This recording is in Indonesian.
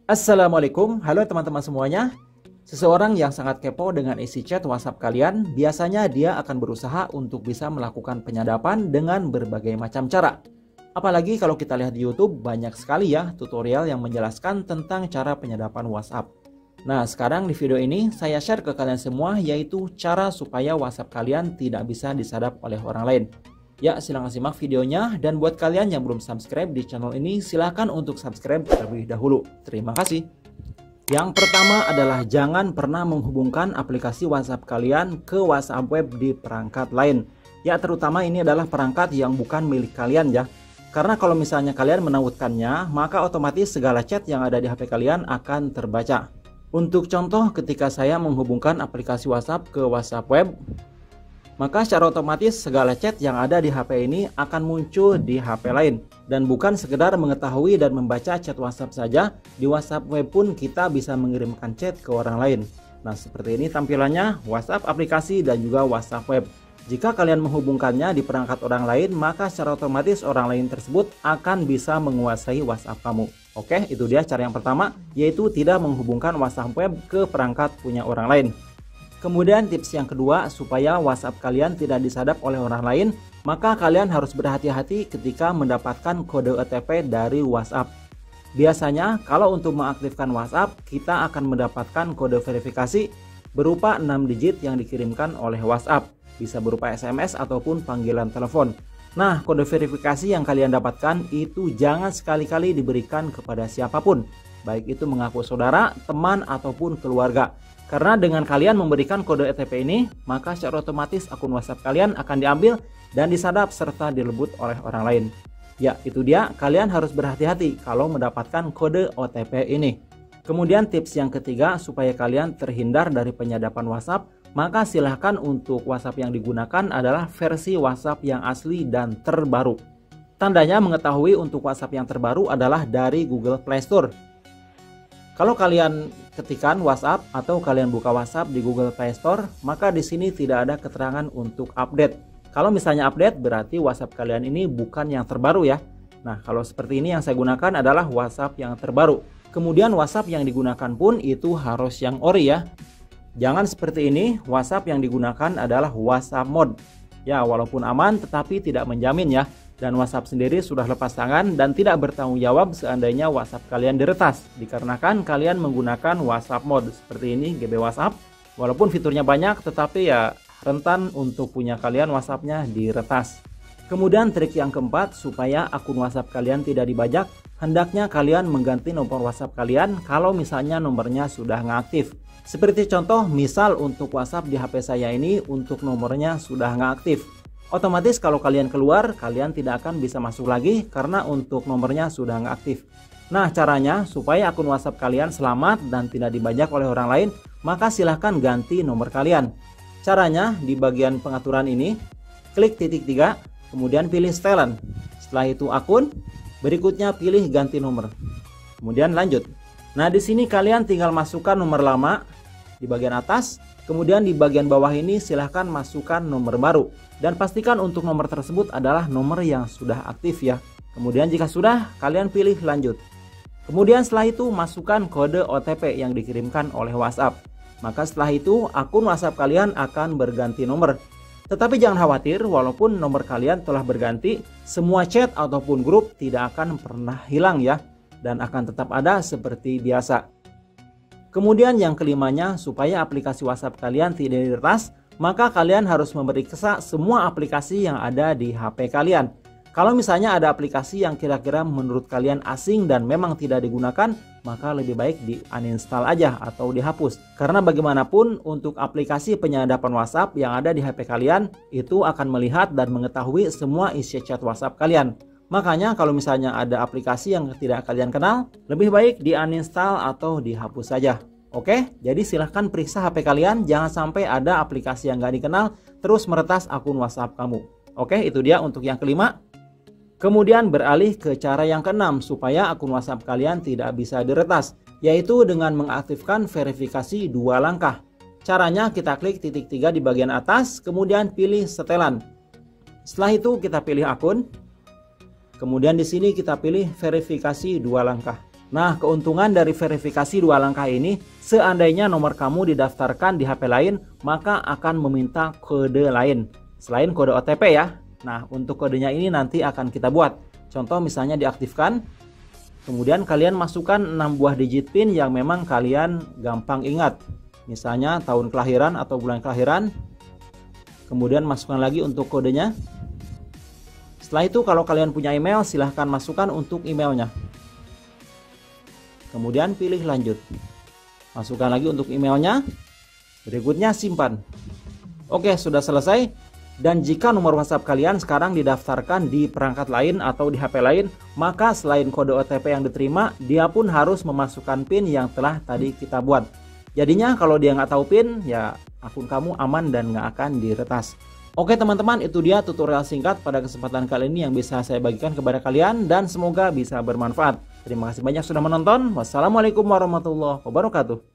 Assalamualaikum, halo teman-teman semuanya. Seseorang yang sangat kepo dengan isi chat WhatsApp kalian, biasanya dia akan berusaha untuk bisa melakukan penyadapan dengan berbagai macam cara. Apalagi kalau kita lihat di YouTube, banyak sekali ya tutorial yang menjelaskan tentang cara penyadapan WhatsApp. Nah, sekarang di video ini saya share ke kalian semua, yaitu cara supaya WhatsApp kalian tidak bisa disadap oleh orang lain. Ya, silahkan simak videonya, dan buat kalian yang belum subscribe di channel ini, silahkan untuk subscribe terlebih dahulu. Terima kasih. Yang pertama adalah jangan pernah menghubungkan aplikasi WhatsApp kalian ke WhatsApp web di perangkat lain. Ya, terutama ini adalah perangkat yang bukan milik kalian ya. Karena kalau misalnya kalian menautkannya, maka otomatis segala chat yang ada di HP kalian akan terbaca. Untuk contoh, ketika saya menghubungkan aplikasi WhatsApp ke WhatsApp web, maka secara otomatis segala chat yang ada di HP ini akan muncul di HP lain. Dan bukan sekedar mengetahui dan membaca chat WhatsApp saja, di WhatsApp web pun kita bisa mengirimkan chat ke orang lain. Nah, seperti ini tampilannya WhatsApp aplikasi dan juga WhatsApp web. Jika kalian menghubungkannya di perangkat orang lain, maka secara otomatis orang lain tersebut akan bisa menguasai WhatsApp kamu. Oke, itu dia cara yang pertama, yaitu tidak menghubungkan WhatsApp web ke perangkat punya orang lain. Kemudian tips yang kedua, supaya WhatsApp kalian tidak disadap oleh orang lain, maka kalian harus berhati-hati ketika mendapatkan kode OTP dari WhatsApp. Biasanya kalau untuk mengaktifkan WhatsApp, kita akan mendapatkan kode verifikasi berupa 6 digit yang dikirimkan oleh WhatsApp. Bisa berupa SMS ataupun panggilan telepon. Nah, kode verifikasi yang kalian dapatkan itu jangan sekali-kali diberikan kepada siapapun, baik itu mengaku saudara, teman, ataupun keluarga. Karena dengan kalian memberikan kode OTP ini, maka secara otomatis akun WhatsApp kalian akan diambil dan disadap serta dilebut oleh orang lain. Ya, itu dia, kalian harus berhati-hati kalau mendapatkan kode OTP ini. Kemudian tips yang ketiga, supaya kalian terhindar dari penyadapan WhatsApp, maka silahkan untuk WhatsApp yang digunakan adalah versi WhatsApp yang asli dan terbaru. Tandanya mengetahui untuk WhatsApp yang terbaru adalah dari Google Play Store. Kalau kalian ketikkan WhatsApp atau kalian buka WhatsApp di Google Play Store, maka di sini tidak ada keterangan untuk update. Kalau misalnya update, berarti WhatsApp kalian ini bukan yang terbaru ya. Nah, kalau seperti ini yang saya gunakan adalah WhatsApp yang terbaru. Kemudian WhatsApp yang digunakan pun itu harus yang ori ya. Jangan seperti ini, WhatsApp yang digunakan adalah WhatsApp mode. Ya, walaupun aman tetapi tidak menjamin ya. Dan WhatsApp sendiri sudah lepas tangan dan tidak bertanggung jawab seandainya WhatsApp kalian diretas, dikarenakan kalian menggunakan WhatsApp mode seperti ini, GB WhatsApp. Walaupun fiturnya banyak, tetapi ya rentan untuk punya kalian WhatsAppnya diretas. Kemudian trik yang keempat, supaya akun WhatsApp kalian tidak dibajak, hendaknya kalian mengganti nomor WhatsApp kalian kalau misalnya nomornya sudah nggak aktif. Seperti contoh, misal untuk WhatsApp di HP saya ini untuk nomornya sudah nggak aktif. Otomatis kalau kalian keluar, kalian tidak akan bisa masuk lagi karena untuk nomornya sudah nggak aktif. Nah, caranya supaya akun WhatsApp kalian selamat dan tidak dibajak oleh orang lain, maka silahkan ganti nomor kalian. Caranya di bagian pengaturan ini, klik titik 3, kemudian pilih setelan. Setelah itu akun, berikutnya pilih ganti nomor. Kemudian lanjut. Nah, di sini kalian tinggal masukkan nomor lama di bagian atas. Kemudian di bagian bawah ini silahkan masukkan nomor baru. Dan pastikan untuk nomor tersebut adalah nomor yang sudah aktif ya. Kemudian jika sudah, kalian pilih lanjut. Kemudian setelah itu masukkan kode OTP yang dikirimkan oleh WhatsApp. Maka setelah itu akun WhatsApp kalian akan berganti nomor. Tetapi jangan khawatir, walaupun nomor kalian telah berganti, semua chat ataupun grup tidak akan pernah hilang ya. Dan akan tetap ada seperti biasa. Kemudian yang kelimanya, supaya aplikasi WhatsApp kalian tidak diretas, maka kalian harus memeriksa semua aplikasi yang ada di HP kalian. Kalau misalnya ada aplikasi yang kira-kira menurut kalian asing dan memang tidak digunakan, maka lebih baik di uninstall aja atau dihapus. Karena bagaimanapun untuk aplikasi penyadapan WhatsApp yang ada di HP kalian, itu akan melihat dan mengetahui semua isi chat WhatsApp kalian. Makanya kalau misalnya ada aplikasi yang tidak kalian kenal, lebih baik di uninstall atau dihapus saja. Oke, jadi silahkan periksa HP kalian, jangan sampai ada aplikasi yang nggak dikenal terus meretas akun WhatsApp kamu. Oke, itu dia untuk yang kelima. Kemudian beralih ke cara yang keenam, supaya akun WhatsApp kalian tidak bisa diretas, yaitu dengan mengaktifkan verifikasi 2 langkah. Caranya kita klik titik 3 di bagian atas, kemudian pilih setelan. Setelah itu kita pilih akun. Kemudian di sini kita pilih verifikasi 2 langkah. Nah, keuntungan dari verifikasi 2 langkah ini, seandainya nomor kamu didaftarkan di HP lain, maka akan meminta kode lain selain kode OTP ya. Nah, untuk kodenya ini nanti akan kita buat. Contoh misalnya diaktifkan, kemudian kalian masukkan 6 buah digit PIN yang memang kalian gampang ingat. Misalnya tahun kelahiran atau bulan kelahiran. Kemudian masukkan lagi untuk kodenya. Setelah itu kalau kalian punya email, silahkan masukkan untuk emailnya. Kemudian pilih lanjut. Masukkan lagi untuk emailnya. Berikutnya simpan. Oke, sudah selesai. Dan jika nomor WhatsApp kalian sekarang didaftarkan di perangkat lain atau di HP lain, maka selain kode OTP yang diterima, dia pun harus memasukkan PIN yang telah tadi kita buat. Jadinya kalau dia nggak tahu PIN, ya akun kamu aman dan nggak akan diretas. Oke teman-teman, itu dia tutorial singkat pada kesempatan kali ini yang bisa saya bagikan kepada kalian dan semoga bisa bermanfaat. Terima kasih banyak sudah menonton. Wassalamualaikum warahmatullahi wabarakatuh.